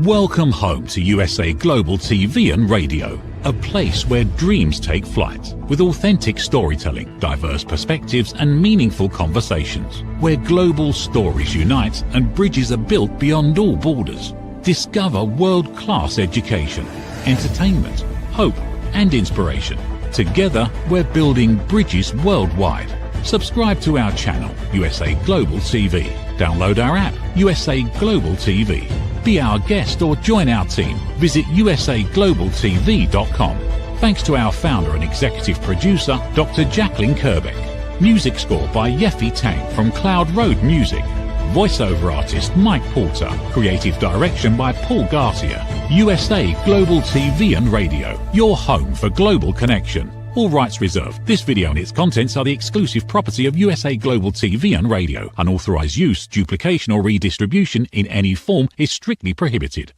Welcome home to USA Global TV and Radio, a place where dreams take flight, with authentic storytelling, diverse perspectives and meaningful conversations, where global stories unite and bridges are built beyond all borders. Discover world-class education, entertainment, hope and inspiration. Together, we're building bridges worldwide. Subscribe to our channel, USA Global TV. Download our app, USA Global TV. Be our guest or join our team. Visit usaglobaltv.com. Thanks to our founder and executive producer, Dr. Jacalyn KERBECK. Music score by Yeffy Tang from Cloud Road Music. Voiceover artist Mike Porter. Creative direction by Paul Garcia. USA Global TV and Radio. Your home for global connection. All rights reserved. This video and its contents are the exclusive property of USA Global TV and Radio. Unauthorized use, duplication or redistribution in any form is strictly prohibited.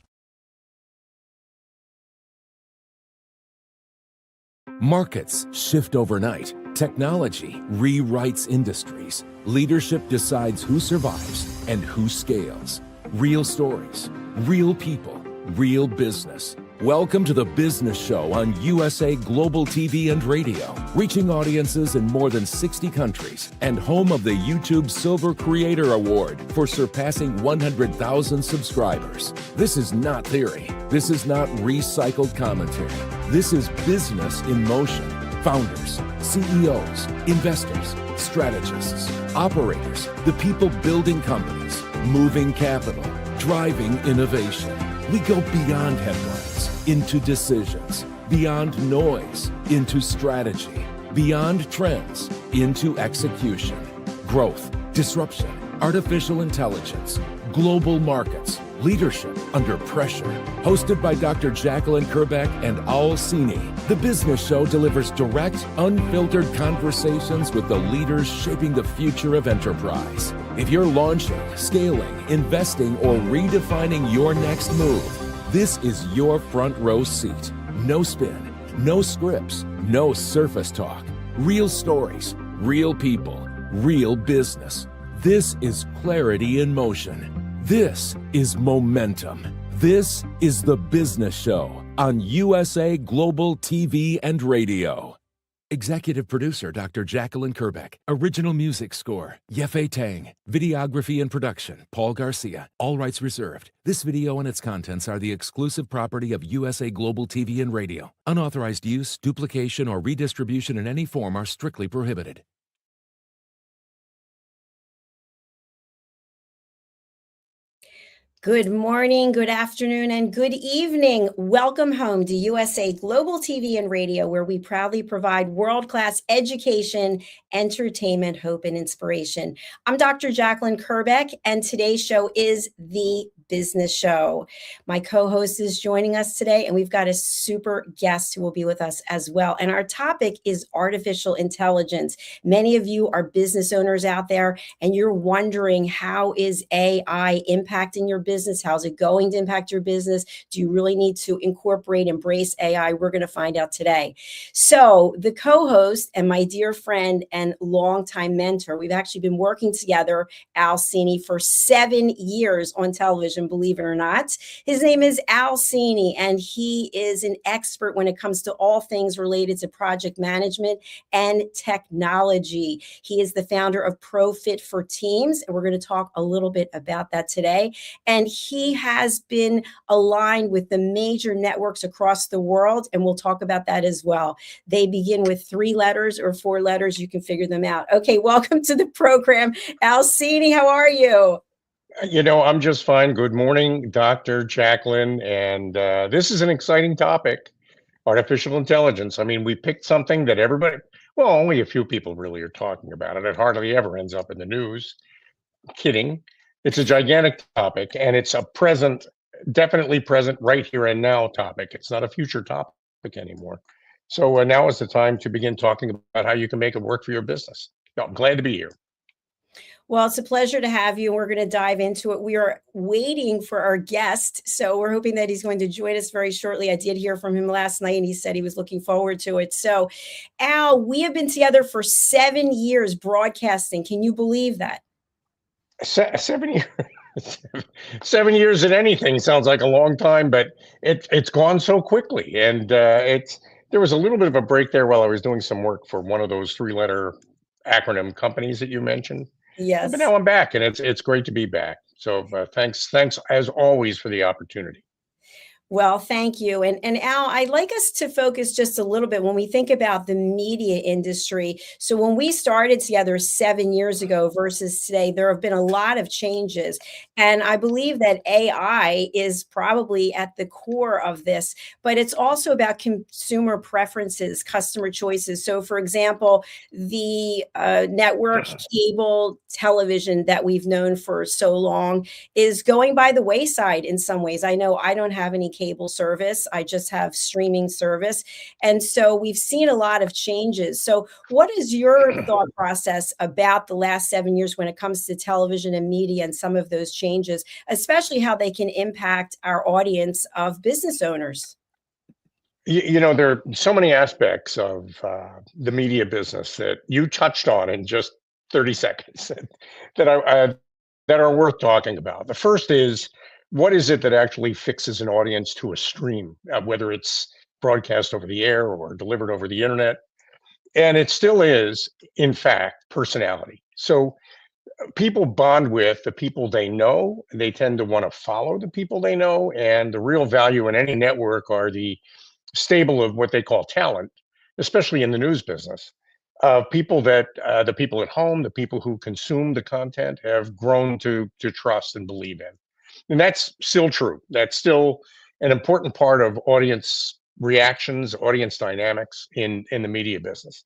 Markets shift overnight. Technology rewrites industries. Leadership decides who survives and who scales. Real stories, real people, real business. Welcome to the Business Show on USA Global TV and Radio, reaching audiences in more than 60 countries and home of the YouTube Silver Creator Award for surpassing 100,000 subscribers. This is not theory. This is not recycled commentary. This is business in motion. Founders, CEOs, investors, strategists, operators, the people building companies, moving capital, driving innovation. We go beyond headlines into decisions, beyond noise into strategy, beyond trends into execution, growth, disruption, artificial intelligence, global markets, leadership under pressure. Hosted by Dr. Jacalyn KERBECK and Cini, the Business Show delivers direct, unfiltered conversations with the leaders shaping the future of enterprise. If you're launching, scaling, investing, or redefining your next move, this is your front row seat. No spin, no scripts, no surface talk. Real stories, real people, real business. This is clarity in motion. This is momentum. This is the Business Show on USA Global TV and Radio. Executive producer Dr. Jacalyn KERBECK. Original music score Yeffy Tang. Videography and production Paul Garcia. All rights reserved. This video and its contents are the exclusive property of USA Global TV and Radio. Unauthorized use, duplication, or redistribution in any form are strictly prohibited. Good morning, good afternoon, and good evening. Welcome home to USA Global TV and Radio, where we proudly provide world-class education, entertainment, hope, and inspiration. I'm Dr. Jacalyn KERBECK, and today's show is The Business Show. My co-host is joining us today, and we've got a super guest who will be with us as well. And our topic is artificial intelligence. Many of you are business owners out there, and you're wondering, how is AI impacting your business? How's it going to impact your business? Do you really need to incorporate, embrace AI? We're going to find out today. So the co-host and my dear friend and longtime mentor, we've actually been working together, Cini, for 7 years on television, believe it or not. His name is Cini, and he is an expert when it comes to all things related to project management and technology. He is the founder of ProFit for Teams, and we're going to talk a little bit about that today. And he has been aligned with the major networks across the world, and we'll talk about that as well. They begin with 3 letters or 4 letters. You can figure them out. Okay, welcome to the program, Cini. How are you? You know, I'm just fine. Good morning, Dr. Jacalyn. And this is an exciting topic, artificial intelligence. I mean, we picked something that everybody, well, only a few people really are talking about it. It hardly ever ends up in the news. Kidding. It's a gigantic topic, and it's a present, definitely present right here and now topic. It's not a future topic anymore. So now is the time to begin talking about how you can make it work for your business. I'm glad to be here. Well, it's a pleasure to have you. We're going to dive into it. We are waiting for our guest, so we're hoping that he's going to join us very shortly. I did hear from him last night, and he said he was looking forward to it. So, Al, we have been together for 7 years broadcasting. Can you believe that? 7 years. 7 years in anything sounds like a long time, but it's gone so quickly. And there was a little bit of a break there while I was doing some work for one of those three-letter acronym companies that you mentioned. But Yes. now I'm back, and it's great to be back. So thanks as always for the opportunity. Well, thank you. And Al, I'd like us to focus just a little bit when we think about the media industry. So when we started together 7 years ago versus today, there have been a lot of changes. And I believe that AI is probably at the core of this, but it's also about consumer preferences, customer choices. So for example, the network cable television that we've known for so long is going by the wayside in some ways. I know I don't have any cable service. I just have streaming service. And so we've seen a lot of changes. So what is your thought process about the last 7 years when it comes to television and media and some of those changes, especially how they can impact our audience of business owners? There are so many aspects of the media business that you touched on in just 30 seconds that are worth talking about. The first is, what is it that actually fixes an audience to a stream, whether it's broadcast over the air or delivered over the internet? And it still is, in fact, personality. So people bond with the people they know. They tend to want to follow the people they know. And the real value in any network are the stable of what they call talent, especially in the news business, of people that the people at home, the people who consume the content have grown to trust and believe in. And that's still true. That's still an important part of audience reactions, audience dynamics in the media business.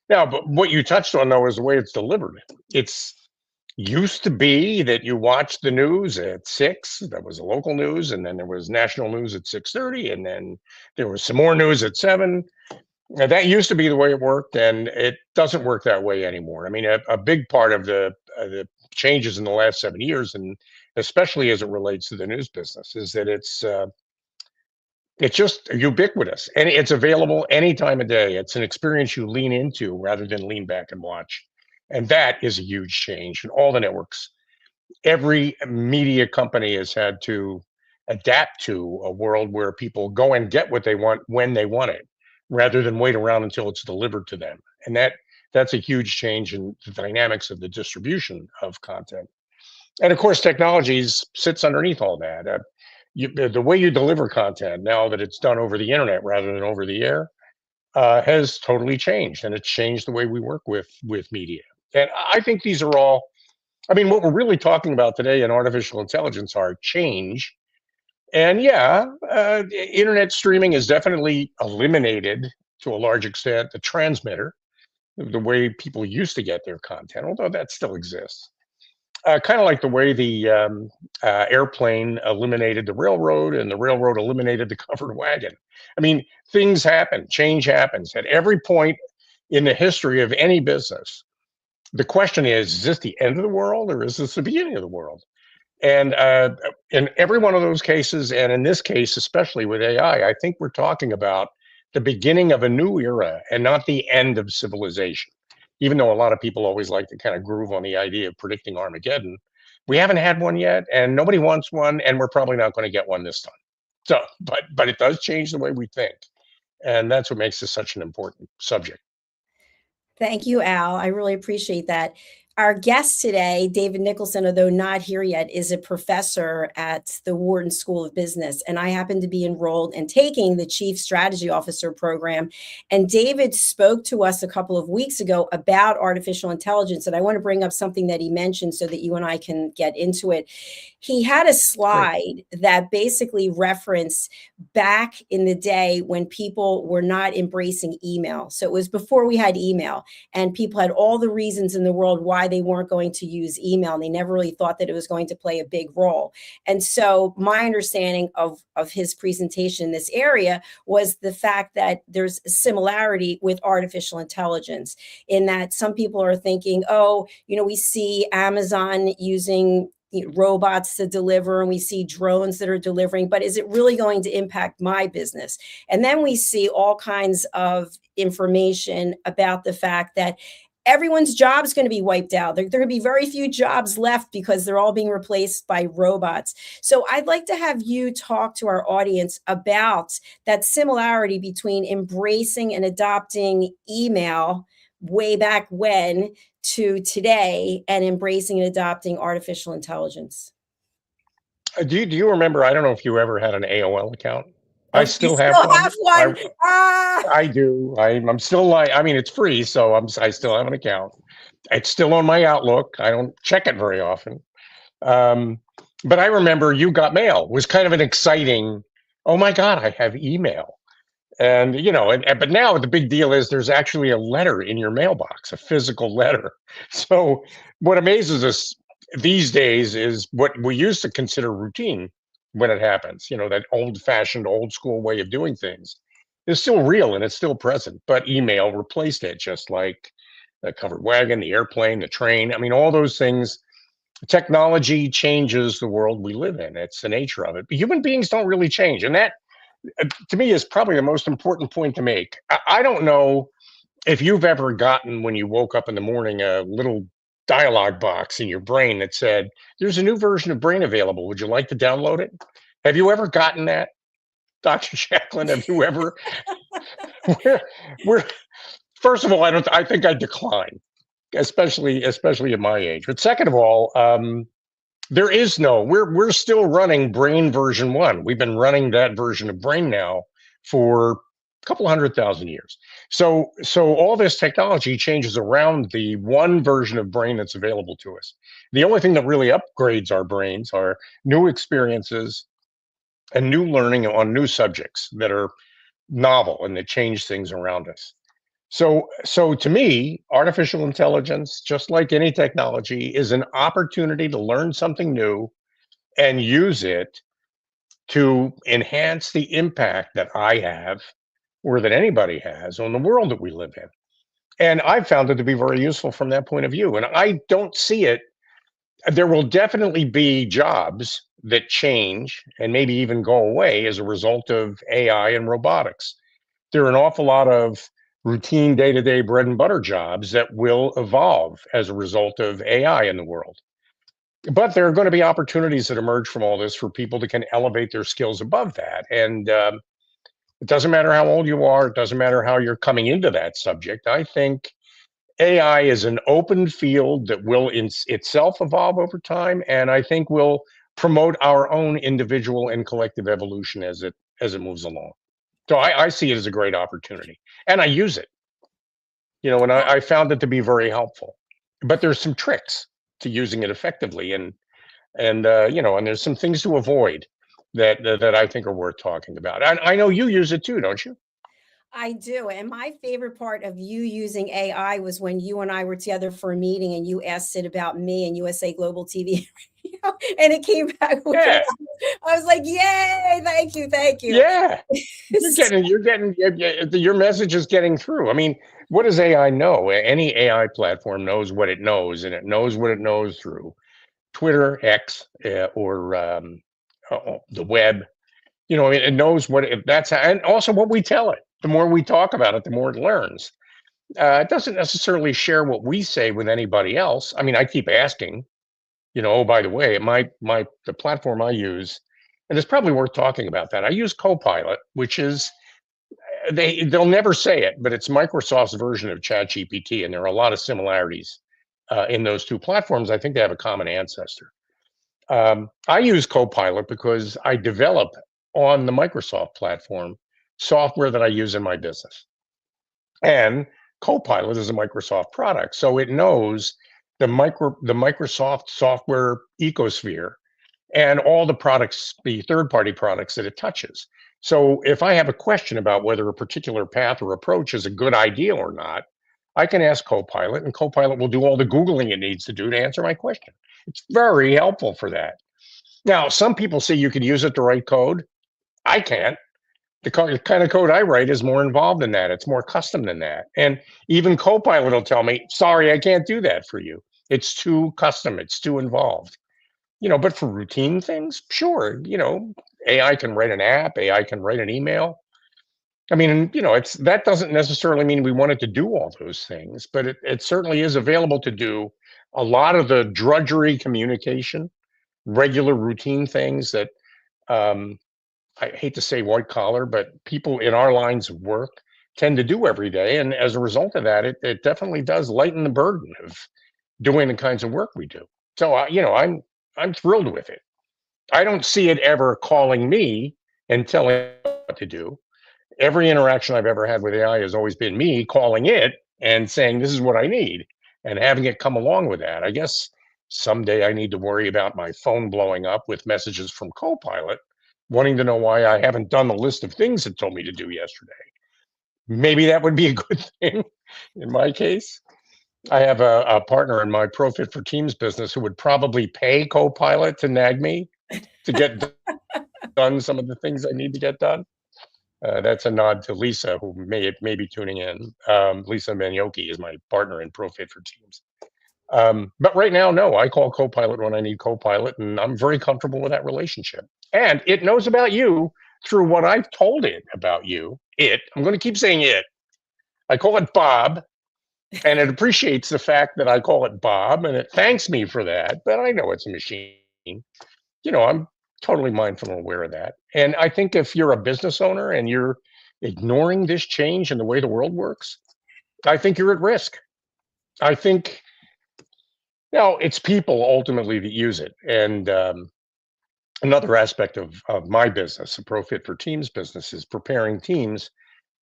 Now, but what you touched on though is the way it's delivered. It's used to be that you watched the news at 6, that was the local news, and then there was national news at 6:30, and then there was some more news at 7. Now, that used to be the way it worked, and it doesn't work that way anymore. I mean, a big part of the changes in the last 7 years, and especially as it relates to the news business, is that it's just ubiquitous and it's available any time of day. It's an experience you lean into rather than lean back and watch. And that is a huge change. And all the networks, every media company has had to adapt to a world where people go and get what they want when they want it, rather than wait around until it's delivered to them. And that's a huge change in the dynamics of the distribution of content. And of course, technologies sits underneath all that. The way you deliver content now that it's done over the internet rather than over the air has totally changed, and it's changed the way we work with media. And I think these are all. I mean, what we're really talking about today in artificial intelligence are change. And yeah, internet streaming has definitely eliminated to a large extent the transmitter, the way people used to get their content, although that still exists. Kind of like the way the airplane eliminated the railroad and the railroad eliminated the covered wagon. I mean, things happen, change happens at every point in the history of any business. The question is this the end of the world or is this the beginning of the world? And in every one of those cases, and in this case, especially with AI, I think we're talking about the beginning of a new era and not the end of civilization. Even though a lot of people always like to kind of groove on the idea of predicting Armageddon, we haven't had one yet, and nobody wants one, and we're probably not going to get one this time. So, but it does change the way we think, and that's what makes this such an important subject. Thank you, Al. I really appreciate that. Our guest today, David Nicholson, although not here yet, is a professor at the Wharton School of Business. And I happen to be enrolled and taking the Chief Strategy Officer program. And David spoke to us a couple of weeks ago about artificial intelligence. And I want to bring up something that he mentioned so that you and I can get into it. He had a slide that basically referenced back in the day when people were not embracing email. So it was before we had email, and people had all the reasons in the world why they weren't going to use email, and they never really thought that it was going to play a big role. And so my understanding of his presentation in this area was the fact that there's a similarity with artificial intelligence in that some people are thinking, oh, we see Amazon using robots to deliver, and we see drones that are delivering, but is it really going to impact my business? And then we see all kinds of information about the fact that everyone's job's going to be wiped out. There are going to be very few jobs left because they're all being replaced by robots. So I'd like to have you talk to our audience about that similarity between embracing and adopting email way back when to today and embracing and adopting artificial intelligence. Do you remember? I don't know if you ever had an AOL account. I Oh, you still have still one. have one? Ah, I do. I'm still like, I mean, it's free, so I still have an account. It's still on my Outlook. I don't check it very often. Um, but I remember you got mail was kind of an exciting, oh my God, I have email. And but now the big deal is there's actually a letter in your mailbox, a physical letter. So what amazes us these days is what we used to consider routine when it happens. That old-fashioned, old-school way of doing things is still real and it's still present, but email replaced it, just like the covered wagon, the airplane, the train. I mean, all those things. Technology changes the world we live in. It's the nature of it. But human beings don't really change, and that to me is probably the most important point to make. I don't know if you've ever gotten, when you woke up in the morning, a little dialogue box in your brain that said, there's a new version of Brain available. Would you like to download it? Have you ever gotten that, Dr. Jacalyn? Have you ever? we're, we're, First of all, I think I decline, especially at my age. But second of all, there is no, we're still running Brain version 1. We've been running that version of Brain now for a couple 100,000 years. So all this technology changes around the one version of Brain that's available to us. The only thing that really upgrades our brains are new experiences and new learning on new subjects that are novel and that change things around us. So to me, artificial intelligence, just like any technology, is an opportunity to learn something new and use it to enhance the impact that I have or that anybody has on the world that we live in. And I've found it to be very useful from that point of view. And I don't see it. There will definitely be jobs that change and maybe even go away as a result of AI and robotics. There are an awful lot of routine day-to-day bread and butter jobs that will evolve as a result of AI in the world. But there are going to be opportunities that emerge from all this for people that can elevate their skills above that. And it doesn't matter how old you are. It doesn't matter how you're coming into that subject. I think AI is an open field that will itself evolve over time, and I think will promote our own individual and collective evolution as it moves along. So I see it as a great opportunity, and I use it. And I found it to be very helpful. But there's some tricks to using it effectively, and there's some things to avoid that I think are worth talking about. And I know you use it too, don't you? I do. And my favorite part of you using AI was when you and I were together for a meeting and you asked it about me and USA Global TV. And it came back with Yeah, I was like, yay, thank you, thank you. yeah. Your message is getting through. I mean, what does AI know? Any AI platform knows what it knows, and it knows what it knows through Twitter, X, or the web. I mean, it knows that's how, and also what we tell it. The more we talk about it, the more it learns. It doesn't necessarily share what we say with anybody else. I mean, I keep asking, oh, by the way, the platform I use, and it's probably worth talking about that. I use Copilot, which is they'll never say it, but it's Microsoft's version of ChatGPT, and there are a lot of similarities in those two platforms. I think they have a common ancestor. I use Copilot because I develop on the Microsoft platform software that I use in my business. And Copilot is a Microsoft product, so it knows the Microsoft software ecosphere and all the products, the third-party products that it touches. So if I have a question about whether a particular path or approach is a good idea or not, I can ask Copilot, and Copilot will do all the Googling it needs to do to answer my question. It's very helpful for that. Now, some people say you can use it to write code. I can't. The kind of code I write is more involved than that. It's more custom than that. And even Copilot will tell me, sorry, I can't do that for you. It's too custom. It's too involved. But for routine things, sure, AI can write an app, AI can write an email. I mean, that doesn't necessarily mean we wanted to do all those things, but it certainly is available to do a lot of the drudgery communication, regular routine things that um, I hate to say white collar, but people in our lines of work tend to do every day. And as a result of that, it definitely does lighten the burden of doing the kinds of work we do. So, I'm thrilled with it. I don't see it ever calling me and telling me what to do. Every interaction I've ever had with AI has always been me calling it and saying, this is what I need, and having it come along with that. I guess someday I need to worry about my phone blowing up with messages from Copilot wanting to know why I haven't done the list of things it told me to do yesterday. Maybe that would be a good thing in my case. I have a partner in my Profit for Teams business who would probably pay Copilot to nag me to get done some of the things I need to get done. That's a nod to Lisa, who may be tuning in. Lisa Manioki is my partner in Profit for Teams. But right now, no, I call Copilot when I need Copilot, and I'm very comfortable with that relationship. And it knows about you through what I've told it about you. I'm going to keep saying it. I call it Bob, and it appreciates the fact that I call it Bob, and it thanks me for that. But I know it's a machine. I'm totally mindful and aware of that. And I think if you're a business owner and you're ignoring this change in the way the world works, I think you're at risk. I think now it's people ultimately that use it. And another aspect of my business, the Profit for Teams business, is preparing teams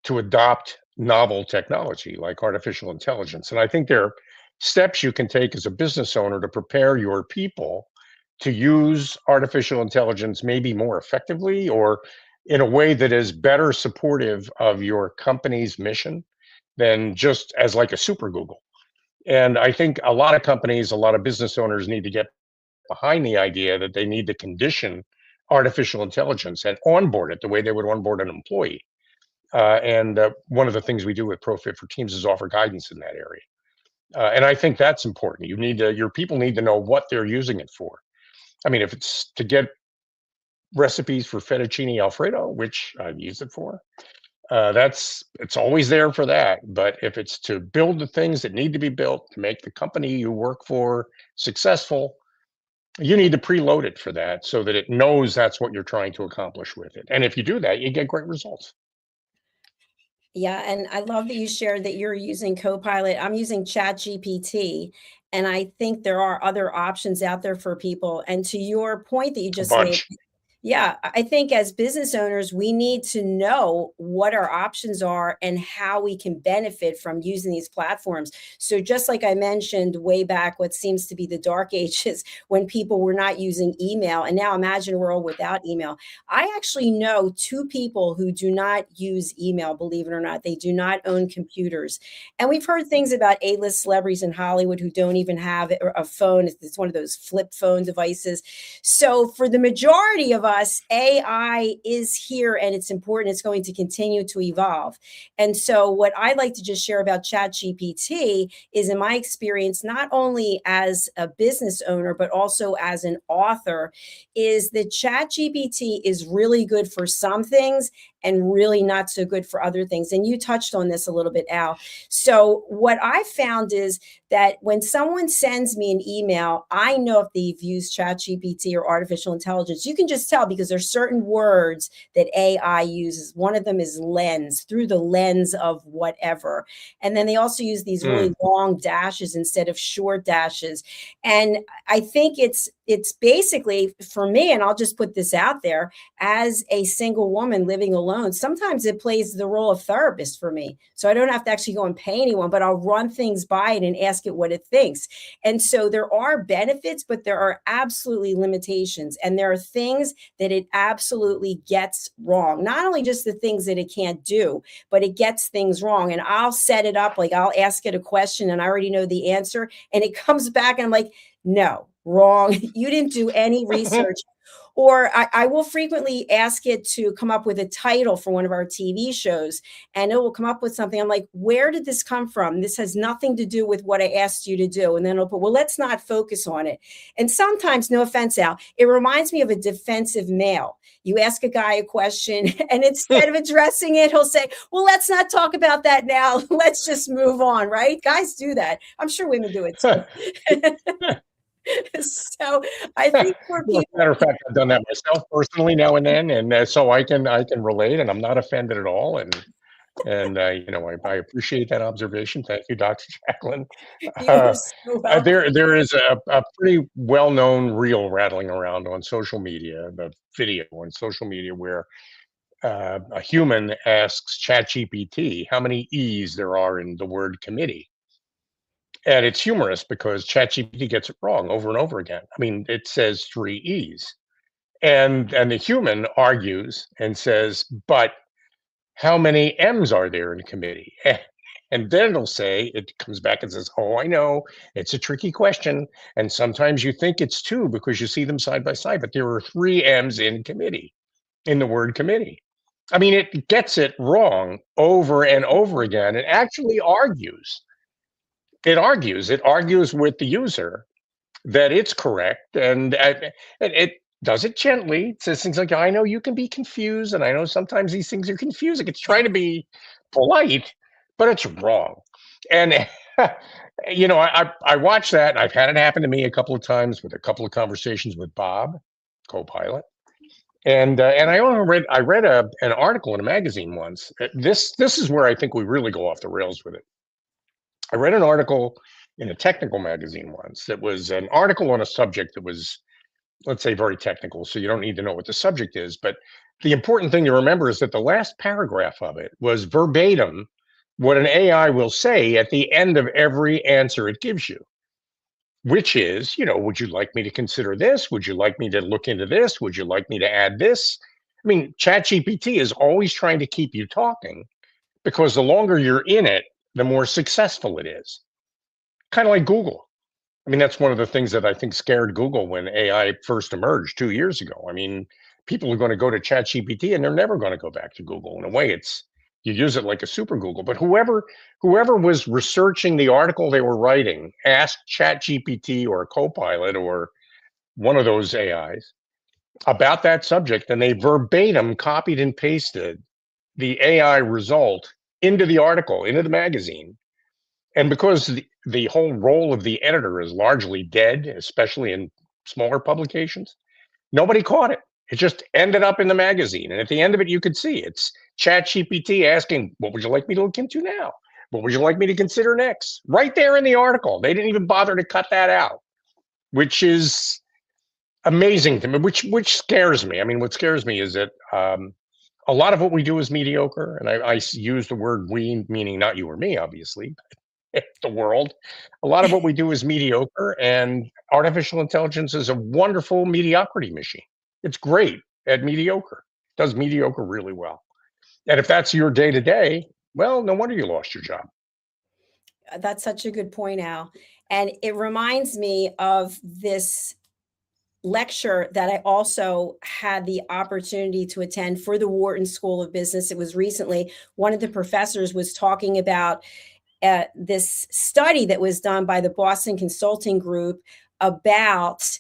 to adopt novel technology like artificial intelligence. And I think there are steps you can take as a business owner to prepare your people to use artificial intelligence maybe more effectively or in a way that is better supportive of your company's mission than just as like a super Google. And I think a lot of companies, a lot of business owners need to get behind the idea that they need to condition artificial intelligence and onboard it the way they would onboard an employee. And one of the things we do with Profit for Teams is offer guidance in that area. And I think that's important. Your people need to know what they're using it for. I mean, if it's to get recipes for fettuccine Alfredo, which I've used it for, it's always there for that. But if it's to build the things that need to be built to make the company you work for successful, you need to preload it for that so that it knows that's what you're trying to accomplish with it. And if you do that, you get great results. Yeah, and I love that you shared that you're using Copilot. I'm using ChatGPT, and I think there are other options out there for people. And to your point that you A just made, bunch. yeah, I think as business owners, we need to know what our options are and how we can benefit from using these platforms. So just like I mentioned way back, what seems to be the dark ages when people were not using email, and now imagine a world without email. I actually know two people who do not use email, believe it or not. They do not own computers. And we've heard things about A-list celebrities in Hollywood who don't even have a phone. It's one of those flip phone devices. So for the majority of us, AI is here and it's important. It's going to continue to evolve. And so what I like to just share about ChatGPT is, in my experience, not only as a business owner, but also as an author, is that ChatGPT is really good for some things and really not so good for other things. And you touched on this a little bit, Al. So what I found is that when someone sends me an email, I know if they've used ChatGPT or artificial intelligence. You can just tell because there's certain words that AI uses. One of them is lens, through the lens of whatever. And then they also use these really long dashes instead of short dashes. And I think it's basically, for me, and I'll just put this out there, as a single woman living alone, sometimes it plays the role of therapist for me. So I don't have to actually go and pay anyone, but I'll run things by it and ask it what it thinks. And so there are benefits, but there are absolutely limitations. And there are things that it absolutely gets wrong. Not only just the things that it can't do, but it gets things wrong. And I'll set it up, like I'll ask it a question and I already know the answer. And it comes back and I'm like, no, wrong. You didn't do any research. Or I will frequently ask it to come up with a title for one of our TV shows, and it will come up with something. I'm like, where did this come from? This has nothing to do with what I asked you to do. And then it'll put, well, let's not focus on it. And sometimes, no offense, Al, it reminds me of a defensive male. You ask a guy a question, and instead of addressing it, he'll say, well, let's not talk about that now. Let's just move on, right? Guys do that. I'm sure women do it too. So I think for Well, as people, a matter of fact, I've done that myself personally now and then, and so I can relate, and I'm not offended at all. And I appreciate that observation. Thank you, Dr. Jacalyn. you are Uh, so welcome. there is a pretty well-known reel rattling around on social media, the video on social media where a human asks ChatGPT how many E's there are in the word committee. And it's humorous because ChatGPT gets it wrong over and over again. I mean, it says 3 E's. And the human argues and says, but how many M's are there in committee? And then it'll say, it comes back and says, oh, I know, it's a tricky question. And sometimes you think it's 2 because you see them side by side, but there are 3 M's in committee, in the word committee. I mean, it gets it wrong over and over again. It actually argues. It argues with the user that it's correct, and it does it gently. It says things like, I know you can be confused, and I know sometimes these things are confusing. It's trying to be polite, but it's wrong. And I watch that, and I've had it happen to me a couple of times with a couple of conversations with Bob, co-pilot. And I read an article in a magazine once. This is where I think we really go off the rails with it. I read an article in a technical magazine once that was an article on a subject that was, let's say, very technical. So you don't need to know what the subject is. But the important thing to remember is that the last paragraph of it was verbatim what an AI will say at the end of every answer it gives you, which is, would you like me to consider this? Would you like me to look into this? Would you like me to add this? I mean, ChatGPT is always trying to keep you talking because the longer you're in it, the more successful it is. Kind of like Google. I mean, that's one of the things that I think scared Google when AI first emerged 2 years ago. I mean, people are going to go to ChatGPT and they're never going to go back to Google. In a way, it's you use it like a super Google. But whoever was researching the article they were writing asked ChatGPT or a Copilot or one of those AIs about that subject, and they verbatim copied and pasted the AI result into the article, into the magazine. And because the whole role of the editor is largely dead, especially in smaller publications, nobody caught it. It just ended up in the magazine. And at the end of it, you could see it's ChatGPT asking, what would you like me to look into now? What would you like me to consider next? Right there in the article. They didn't even bother to cut that out, which is amazing to me, which scares me. I mean, what scares me is that a lot of what we do is mediocre. And I use the word we, meaning not you or me, obviously, the world. A lot of what we do is mediocre, and artificial intelligence is a wonderful mediocrity machine. It's great at mediocre. It does mediocre really well. And if that's your day to day, well, no wonder you lost your job. That's such a good point, Al. And it reminds me of this lecture that I also had the opportunity to attend for the Wharton School of Business. It was recently. One of the professors was talking about this study that was done by the Boston Consulting Group about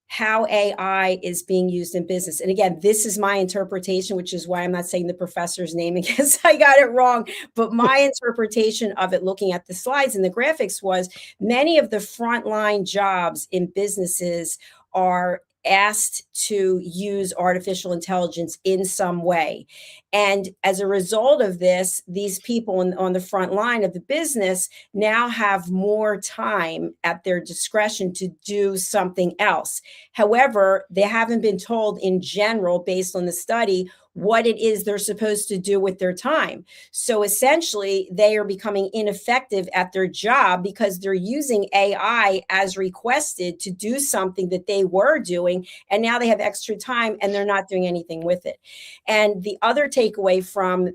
how AI is being used in business. And again, this is my interpretation, which is why I'm not saying the professor's name in case I got it wrong. But my interpretation of it, looking at the slides and the graphics, was many of the frontline jobs in businesses are asked to use artificial intelligence in some way. And as a result of this, these people on the front line of the business now have more time at their discretion to do something else. However, they haven't been told in general, based on the study, what it is they're supposed to do with their time. So essentially, they are becoming ineffective at their job because they're using AI as requested to do something that they were doing, and now they have extra time and they're not doing anything with it. And the other takeaway from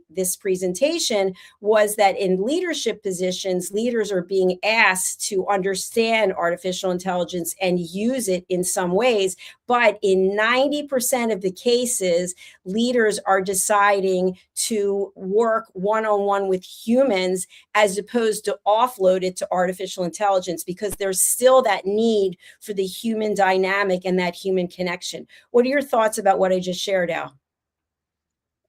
this presentation was that in leadership positions, leaders are being asked to understand artificial intelligence and use it in some ways. But in 90% of the cases, leaders are deciding to work one-on-one with humans as opposed to offload it to artificial intelligence, because there's still that need for the human dynamic and that human connection. What are your thoughts about what I just shared, Al?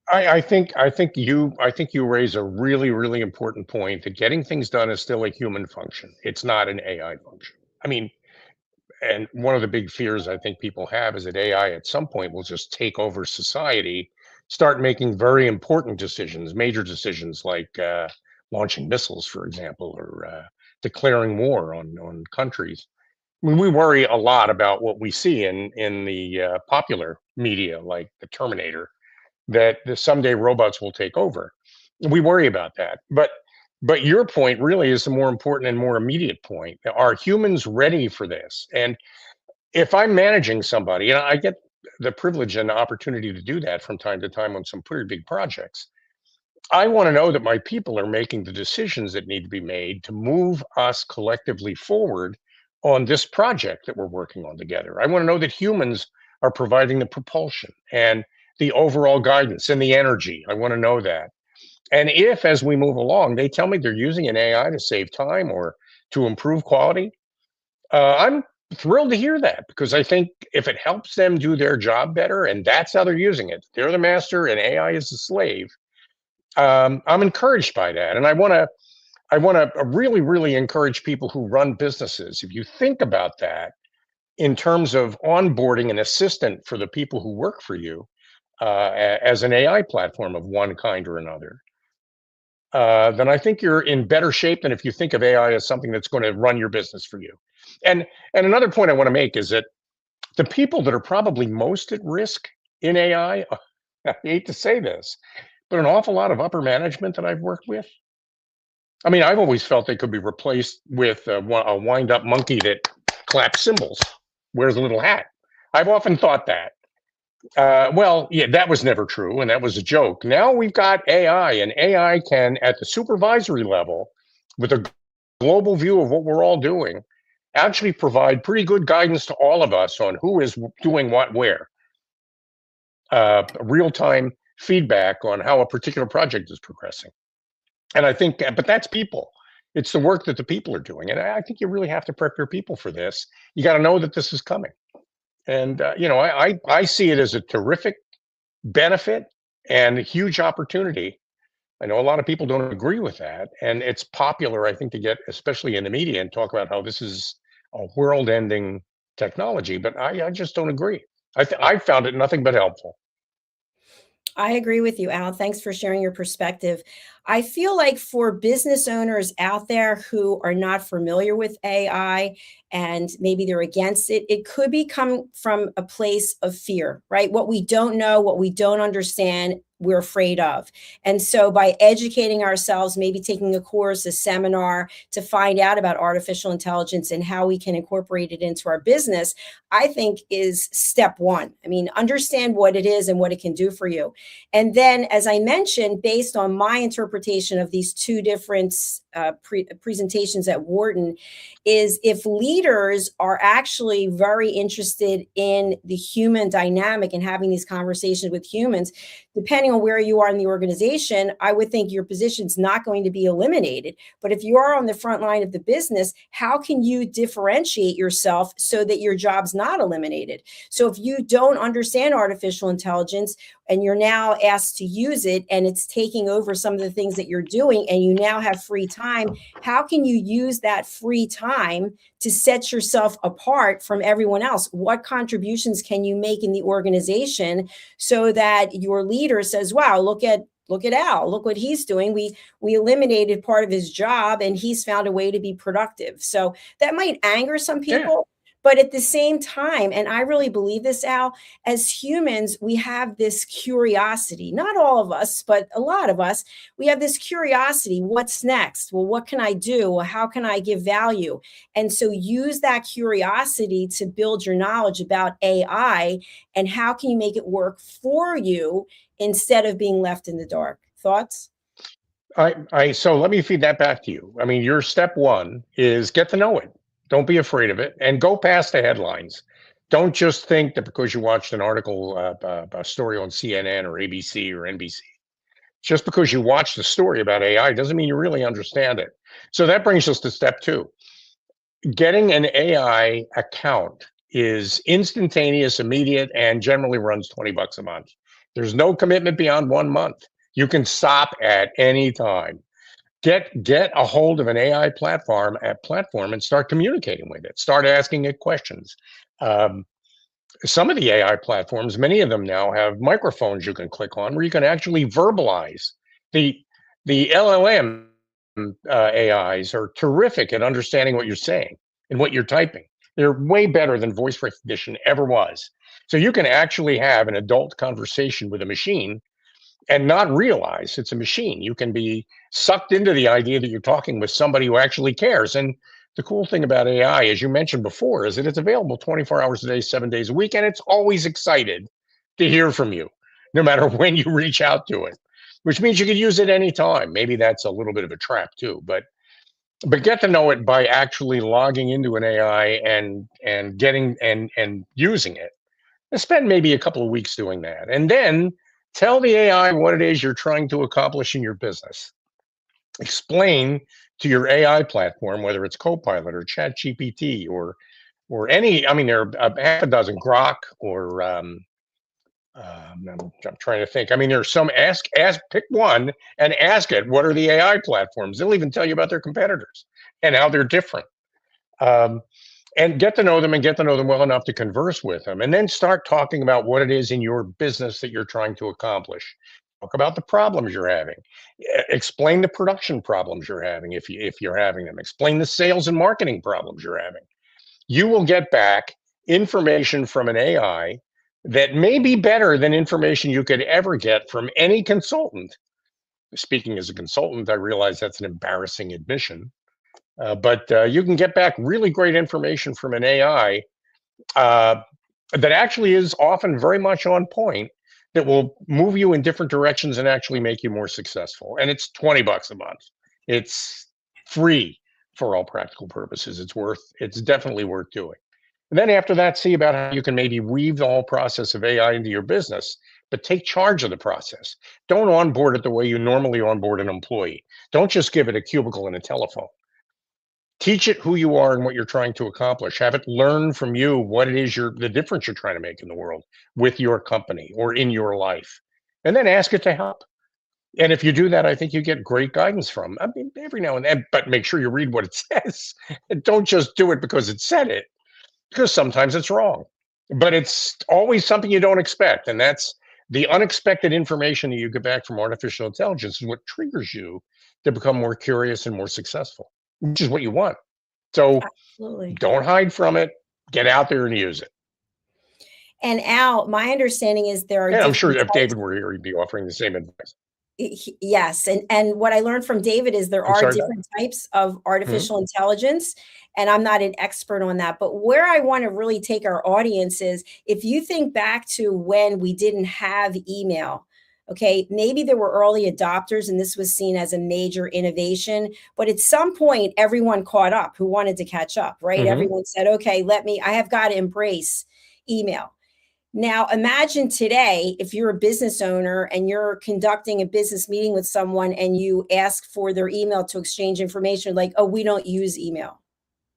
I think you raise a really, really important point, that getting things done is still a human function. It's not an AI function. I mean, and one of the big fears I think people have is that AI at some point will just take over society, start making very important decisions, major decisions, like launching missiles, for example, or declaring war on countries. I mean, we worry a lot about what we see in the popular media, like the Terminator, that someday robots will take over. We worry about that. But your point really is the more important and more immediate point. Are humans ready for this? And if I'm managing somebody, and I get the privilege and the opportunity to do that from time to time on some pretty big projects, I want to know that my people are making the decisions that need to be made to move us collectively forward on this project that we're working on together. I want to know that humans are providing the propulsion and the overall guidance and the energy. I want to know that. And if, as we move along, they tell me they're using an AI to save time or to improve quality, I'm thrilled to hear that, because I think if it helps them do their job better, and that's how they're using it, they're the master and AI is the slave. I'm encouraged by that, and I want to really, really encourage people who run businesses. If you think about that in terms of onboarding an assistant for the people who work for you, as an AI platform of one kind or another, then I think you're in better shape than if you think of AI as something that's going to run your business for you. And another point I want to make is that the people that are probably most at risk in AI, I hate to say this, but an awful lot of upper management that I've worked with, I mean, I've always felt they could be replaced with a wind-up monkey that claps cymbals, wears a little hat. I've often thought that. Well, yeah, that was never true, and that was a joke. Now we've got AI, and AI can, at the supervisory level, with a global view of what we're all doing, actually provide pretty good guidance to all of us on who is doing what where. Real-time feedback on how a particular project is progressing. And I think, but that's people. It's the work that the people are doing. And I think you really have to prep your people for this. You got to know that this is coming. And, I see it as a terrific benefit and a huge opportunity. I know a lot of people don't agree with that. And it's popular, I think, to get, especially in the media, and talk about how this is a world-ending technology. But I just don't agree. I found it nothing but helpful. I agree with you, Al. Thanks for sharing your perspective. I feel like for business owners out there who are not familiar with AI and maybe they're against it, it could be come from a place of fear, right? What we don't know, what we don't understand, we're afraid of. And so by educating ourselves, maybe taking a course, a seminar to find out about artificial intelligence and how we can incorporate it into our business, I think is step one. I mean, understand what it is and what it can do for you. And then, as I mentioned, based on my interpretation of these two different presentations at Wharton, is if leaders are actually very interested in the human dynamic and having these conversations with humans, depending on where you are in the organization, I would think your position's not going to be eliminated. But if you are on the front line of the business, how can you differentiate yourself so that your job's not eliminated? So if you don't understand artificial intelligence and you're now asked to use it and it's taking over some of the things that you're doing and you now have free time, how can you use that free time to set yourself apart from everyone else? What contributions can you make in the organization so that your leader says, wow, look at Al, look what he's doing. We eliminated part of his job and he's found a way to be productive. So that might anger some people. But at the same time, and I really believe this, Al, as humans, we have this curiosity. Not all of us, but a lot of us, we have this curiosity. What's next? Well, what can I do? Well, how can I give value? And so use that curiosity to build your knowledge about AI and how can you make it work for you instead of being left in the dark. Thoughts? So let me feed that back to you. I mean, your step one is get to know it. Don't be afraid of it and go past the headlines. Don't just think that because you watched an article, a story on CNN or ABC or NBC, just because you watched a story about AI doesn't mean you really understand it. So that brings us to step two. Getting an AI account is instantaneous, immediate, and generally runs $20 a month. There's no commitment beyond 1 month. You can stop at any time. Get a hold of an AI platform and start communicating with it. Start asking it questions. Um, some of the AI platforms, many of them now have microphones you can click on where you can actually verbalize. The the LLM AIs are terrific at understanding what you're saying and what you're typing. They're way better than voice recognition ever was. So you can actually have an adult conversation with a machine and not realize it's a machine. You can be sucked into the idea that you're talking with somebody who actually cares. And the cool thing about AI, as you mentioned before, is that it's available 24 hours a day, 7 days a week, and it's always excited to hear from you, no matter when you reach out to it, which means you can use it anytime. Maybe that's a little bit of a trap too, but get to know it by actually logging into an AI and getting and using it. And spend maybe a couple of weeks doing that. And then tell the AI what it is you're trying to accomplish in your business. Explain to your AI platform, whether it's Copilot or Chat GPT or any, I mean, there are half a dozen Grok or I'm trying to think. I mean, there's some pick one and ask it, what are the AI platforms? They'll even tell you about their competitors and how they're different. Um, and get to know them and get to know them well enough to converse with them and then start talking about what it is in your business that you're trying to accomplish. Talk about the problems you're having. Explain the production problems you're having if you're having them. Explain the sales and marketing problems you're having. You will get back information from an AI that may be better than information you could ever get from any consultant. Speaking as a consultant, I realize that's an embarrassing admission, but you can get back really great information from an AI uh, that actually is often very much on point, that will move you in different directions and actually make you more successful. And it's $20 a month. It's free for all practical purposes. It's definitely worth doing. And then after that, see about how you can maybe weave the whole process of AI into your business, but take charge of the process. Don't onboard it the way you normally onboard an employee. Don't just give it a cubicle and a telephone. Teach it who you are and what you're trying to accomplish. Have it learn from you what it is the difference you're trying to make in the world with your company or in your life. And then ask it to help. And if you do that, I think you get great guidance from. I mean, every now and then, but make sure you read what it says. And don't just do it because it said it, because sometimes it's wrong. But it's always something you don't expect. And that's the unexpected information that you get back from artificial intelligence is what triggers you to become more curious and more successful, which is what you want. So Absolutely. don't hide from it. Get out there and use it. And Al, my understanding is there are And I'm sure different if types. David were here, he'd be offering the same advice. Yes, and what I learned from David is there I'm are sorry. different types of Mhm. artificial intelligence, and I'm not an expert on that. But where I want to really take our audience is if you think back to when we didn't have email, okay, maybe there were early adopters and this was seen as a major innovation, but at some point everyone caught up who wanted to catch up, right? Mhm. Everyone said, okay, I have got to embrace email. Now, imagine today if you're a business owner and you're conducting a business meeting with someone and you ask for their email to exchange information, like, oh, we don't use email.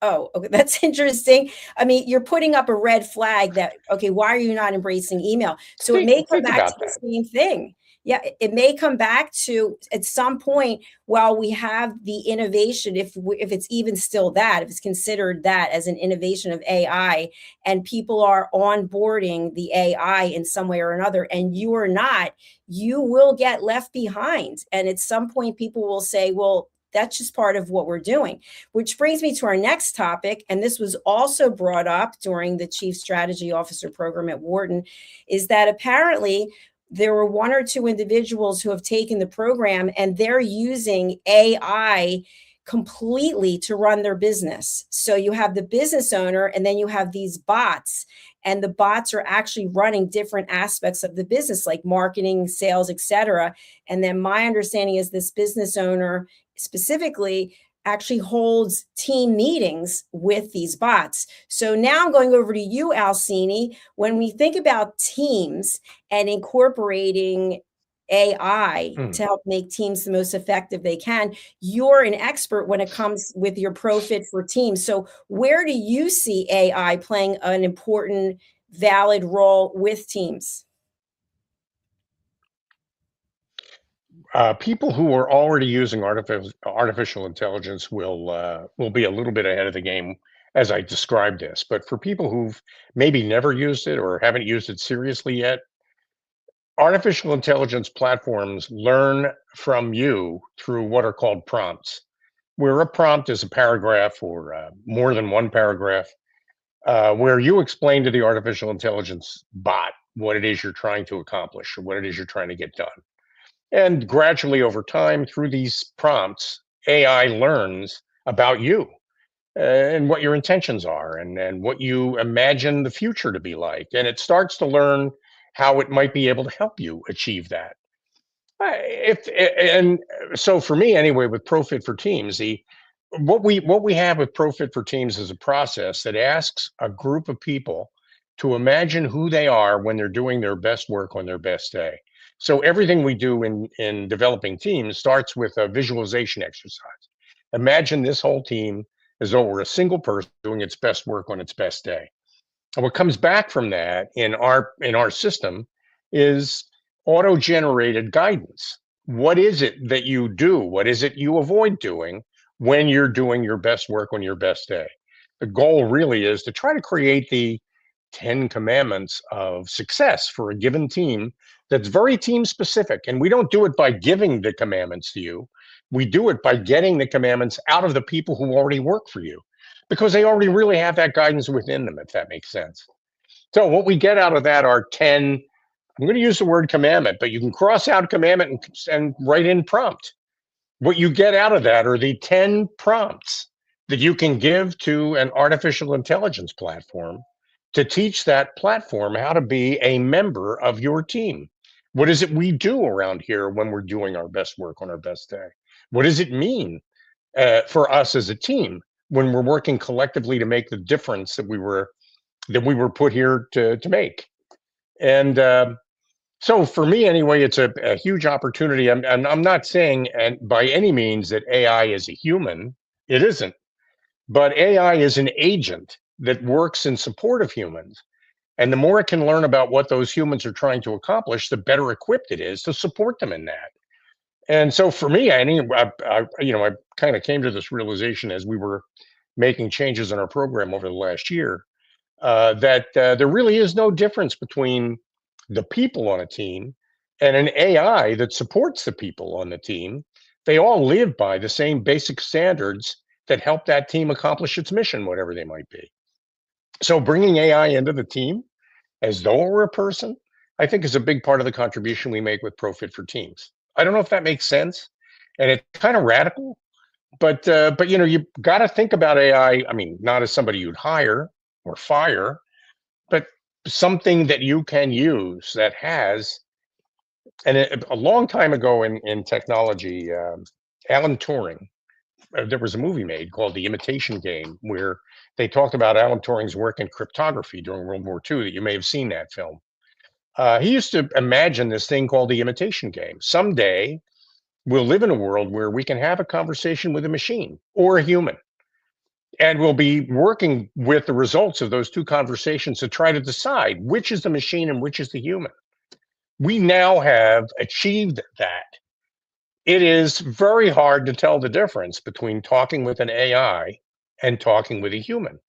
Oh, okay, that's interesting. I mean, you're putting up a red flag that, okay, why are you not embracing email? So it may come Think back to about the that. same thing. Yeah, it may come back to at some point while we have the innovation, if it's even still that, if it's considered that as an innovation of AI, and people are onboarding the AI in some way or another, and you are not, you will get left behind. And at some point, people will say, well, That's just part of what we're doing, which brings me to our next topic. And this was also brought up during the Chief Strategy Officer program at Wharton, is that apparently there were one or two individuals who have taken the program and they're using AI completely to run their business. So you have the business owner and then you have these bots, and the bots are actually running different aspects of the business like marketing, sales, etc. And then my understanding is this business owner specifically actually holds team meetings with these bots. So now I'm going over to you, Cini. When we think about teams and incorporating AI to help make teams the most effective they can, you're an expert when it comes with your ProFit for Teams. So where do you see AI playing an important, valid role with teams? People who are already using artificial intelligence will be a little bit ahead of the game as I described this. But for people who've maybe never used it or haven't used it seriously yet, artificial intelligence platforms learn from you through what are called prompts, where a prompt is a paragraph or more than one paragraph, where you explain to the artificial intelligence bot what it is you're trying to accomplish or what it is you're trying to get done. And gradually over time, through these prompts, AI learns about you and what your intentions are and what you imagine the future to be like. And it starts to learn how it might be able to help you achieve that. And so for me anyway, with ProFit for Teams, what we have with ProFit for Teams is a process that asks a group of people to imagine who they are when they're doing their best work on their best day. So everything we do in developing teams starts with a visualization exercise. Imagine this whole team as though we're a single person doing its best work on its best day. And what comes back from that in our system is auto-generated guidance. What is it that you do? What is it you avoid doing when you're doing your best work on your best day? The goal really is to try to create the 10 commandments of success for a given team that's very team specific. And we don't do it by giving the commandments to you. We do it by getting the commandments out of the people who already work for you, because they already really have that guidance within them, if that makes sense. So what we get out of that are 10, I'm going to use the word commandment, but you can cross out commandment and write in prompt. What you get out of that are the 10 prompts that you can give to an artificial intelligence platform to teach that platform how to be a member of your team. What is it we do around here when we're doing our best work on our best day? What does it mean for us as a team when we're working collectively to make the difference that we were put here to make? And so for me anyway, it's a huge opportunity. I'm not saying and by any means that AI is a human. It isn't. But AI is an agent that works in support of humans. And the more it can learn about what those humans are trying to accomplish, the better equipped it is to support them in that. And so for me, I kind of came to this realization as we were making changes in our program over the last year, that there really is no difference between the people on a team and an AI that supports the people on the team. They all live by the same basic standards that help that team accomplish its mission, whatever they might be. So bringing AI into the team as though it were a person, I think is a big part of the contribution we make with ProFit for Teams. I don't know if that makes sense, and it's kind of radical, but you got to think about AI. I mean, not as somebody you'd hire or fire, but something that you can use that has. And a long time ago in technology, Alan Turing, there was a movie made called The Imitation Game, where they talked about Alan Turing's work in cryptography during World War II, that you may have seen that film. He used to imagine this thing called the imitation game. Someday, we'll live in a world where we can have a conversation with a machine or a human, and we'll be working with the results of those two conversations to try to decide which is the machine and which is the human. We now have achieved that. It is very hard to tell the difference between talking with an AI and talking with a human.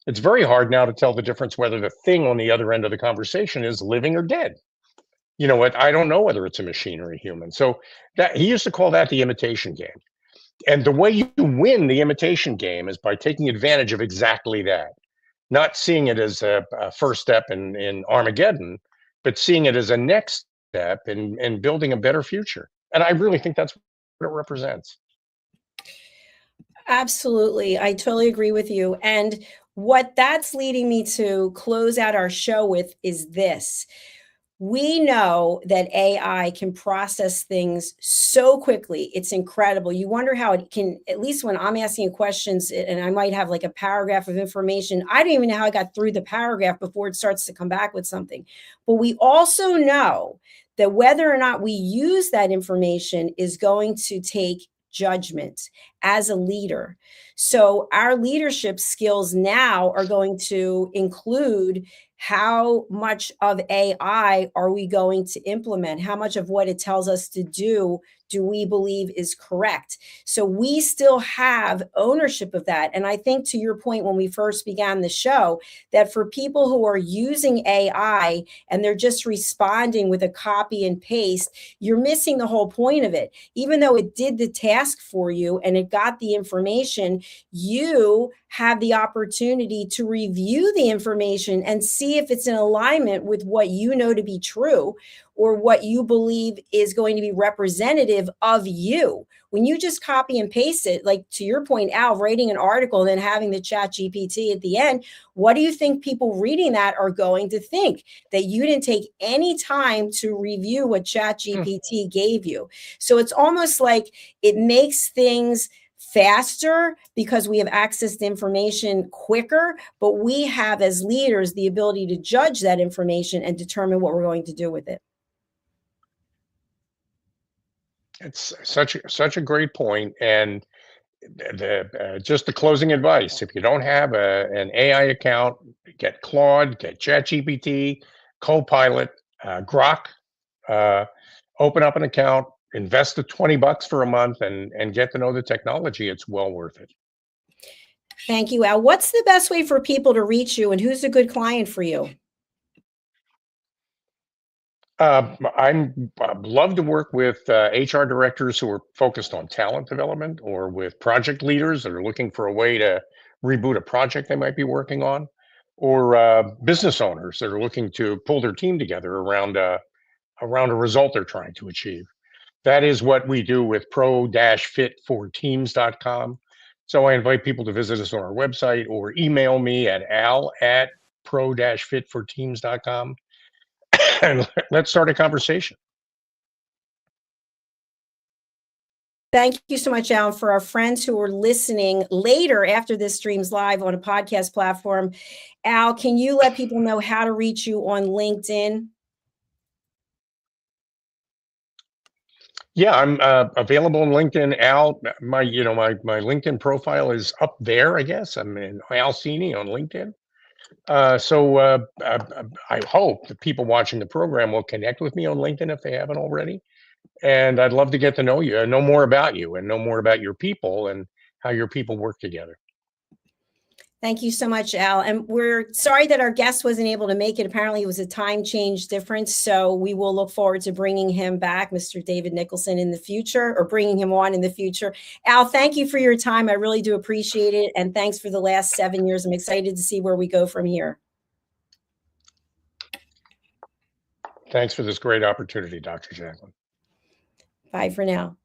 It's very hard now to tell the difference whether the thing on the other end of the conversation is living or dead. You know what? I don't know whether it's a machine or a human. So that he used to call that the imitation game. And the way you win the imitation game is by taking advantage of exactly that, not seeing it as a first step in Armageddon, but seeing it as a next step in building a better future. And I really think that's what it represents. Absolutely. I totally agree with you. And what that's leading me to close out our show with is this. We know that AI can process things so quickly. It's incredible. You wonder how it can, at least when I'm asking you questions and I might have like a paragraph of information, I don't even know how I got through the paragraph before it starts to come back with something. But we also know that whether or not we use that information is going to take judgment as a leader. So our leadership skills now are going to include how much of AI are we going to implement? How much of what it tells us to do we believe is correct? So we still have ownership of that. And I think to your point when we first began the show, that for people who are using AI and they're just responding with a copy and paste, you're missing the whole point of it. Even though it did the task for you and it got the information, you have the opportunity to review the information and see if it's in alignment with what you know to be true or what you believe is going to be representative of you. When you just copy and paste it, like to your point, Al, writing an article and then having the chat GPT at the end, what do you think people reading that are going to think? That you didn't take any time to review what chat GPT gave you. So it's almost like it makes things faster because we have access to information quicker, but we have as leaders the ability to judge that information and determine what we're going to do with it. It's such a great point, and just the closing advice: if you don't have an AI account, get Claude, get ChatGPT, Copilot, Grok, uh, open up an account, invest the $20 for a month, and get to know the technology. It's well worth it. Thank you, Al. What's the best way for people to reach you, and who's a good client for you? I'd love to work with HR directors who are focused on talent development, or with project leaders that are looking for a way to reboot a project they might be working on, or business owners that are looking to pull their team together around a result they're trying to achieve. That is what we do with pro-fitforteams.com. So I invite people to visit us on our website or email me at al@pro-fitforteams.com. And let's start a conversation. Thank you so much, Al. For our friends who are listening later after this stream's live on a podcast platform, Al, can you let people know how to reach you on LinkedIn? Yeah, I'm available on LinkedIn. Al, my LinkedIn profile is up there. I guess I'm in Al Cini on LinkedIn. I hope the people watching the program will connect with me on LinkedIn if they haven't already. And I'd love to get to know you, know more about you, and know more about your people and how your people work together. Thank you so much, Al. And we're sorry that our guest wasn't able to make it. Apparently, it was a time change difference. So we will look forward to bringing him back, Mr. David Nicholson, in the future, or bringing him on in the future. Al, thank you for your time. I really do appreciate it. And thanks for the last 7 years. I'm excited to see where we go from here. Thanks for this great opportunity, Dr. Jacalyn. Bye for now.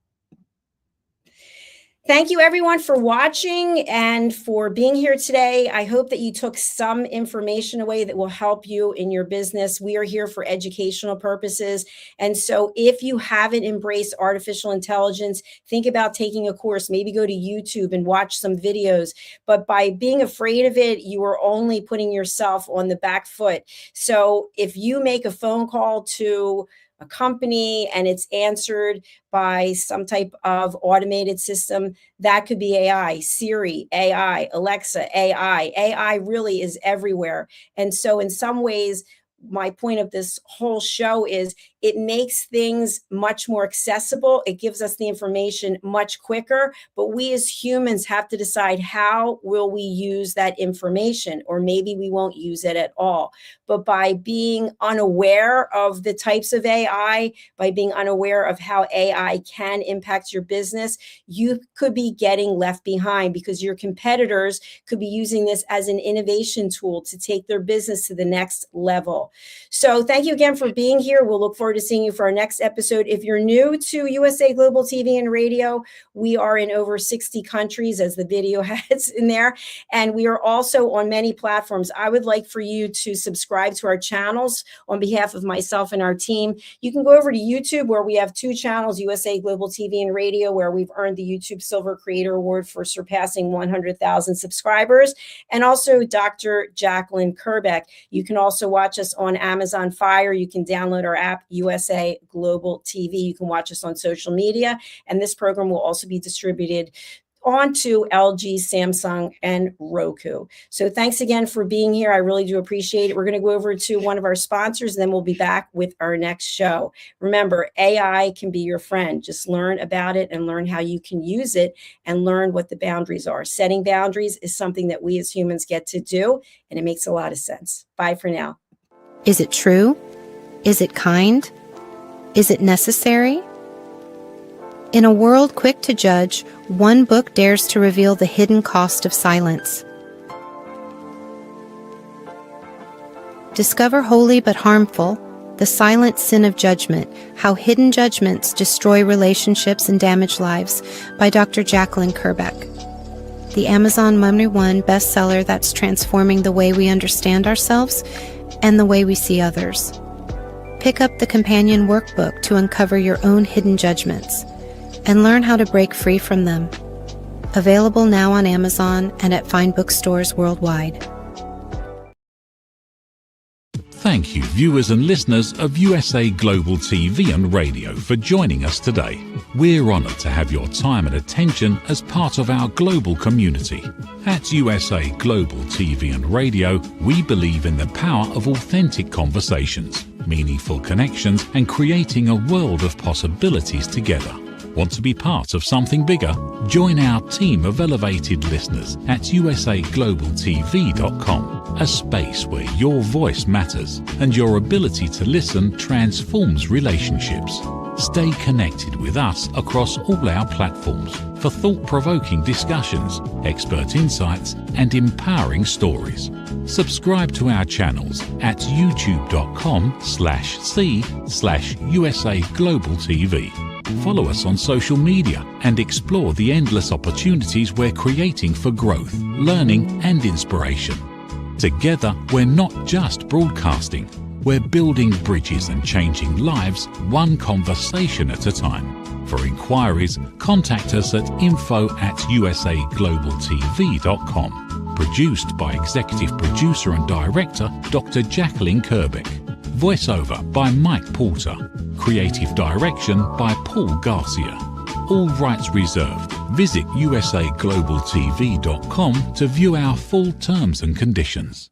Thank you, everyone, for watching and for being here today. I hope that you took some information away that will help you in your business. We are here for educational purposes. And so if you haven't embraced artificial intelligence, think about taking a course, maybe go to YouTube and watch some videos. But by being afraid of it, you are only putting yourself on the back foot. So if you make a phone call to a company and it's answered by some type of automated system, that could be AI, Siri, AI, Alexa, AI. AI really is everywhere. And so in some ways, my point of this whole show is it makes things much more accessible. It gives us the information much quicker, but we as humans have to decide how will we use that information, or maybe we won't use it at all. But by being unaware of the types of AI, by being unaware of how AI can impact your business, you could be getting left behind because your competitors could be using this as an innovation tool to take their business to the next level. So thank you again for being here. We'll look forward to seeing you for our next episode. If you're new to USA Global TV and Radio, we are in over 60 countries, as the video has in there. And we are also on many platforms. I would like for you to subscribe to our channels on behalf of myself and our team. You can go over to YouTube, where we have 2 channels, USA Global TV and Radio, where we've earned the YouTube Silver Creator Award for surpassing 100,000 subscribers, and also Dr. Jacalyn KERBECK. You can also watch us on Amazon Fire. You can download our app, USA Global TV. You can watch us on social media, and this program will also be distributed onto LG, Samsung, and Roku. So thanks again for being here. I really do appreciate it. We're going to go over to one of our sponsors, and then we'll be back with our next show. Remember, AI can be your friend. Just learn about it and learn how you can use it and learn what the boundaries are. Setting boundaries is something that we as humans get to do, and it makes a lot of sense. Bye for now. Is it true? Is it kind? Is it necessary? In a world quick to judge, one book dares to reveal the hidden cost of silence. Discover Holy but Harmful, The Silent Sin of Judgment, How Hidden Judgments Destroy Relationships and Damage Lives by Dr. Jacalyn KERBECK. The Amazon #1 bestseller that's transforming the way we understand ourselves and the way we see others. Pick up the companion workbook to uncover your own hidden judgments and learn how to break free from them. Available now on Amazon and at fine bookstores worldwide. Thank you, viewers and listeners of USA Global TV and Radio, for joining us today. We're honoured to have your time and attention as part of our global community. At USA Global TV and Radio, we believe in the power of authentic conversations, meaningful connections, and creating a world of possibilities together. Want to be part of something bigger? Join our team of elevated listeners at usaglobaltv.com, a space where your voice matters and your ability to listen transforms relationships. Stay connected with us across all our platforms for thought-provoking discussions, expert insights, and empowering stories. Subscribe to our channels at youtube.com/c/USA Global TV. Follow us on social media and explore the endless opportunities we're creating for growth, learning, and inspiration. Together, we're not just broadcasting, we're building bridges and changing lives one conversation at a time. For inquiries, contact us at info@usaglobaltv.com. Produced by Executive Producer and Director Dr. Jacalyn KERBECK. Voiceover by Mike Porter. Creative direction by Paul Garcia. All rights reserved. Visit usaglobaltv.com to view our full terms and conditions.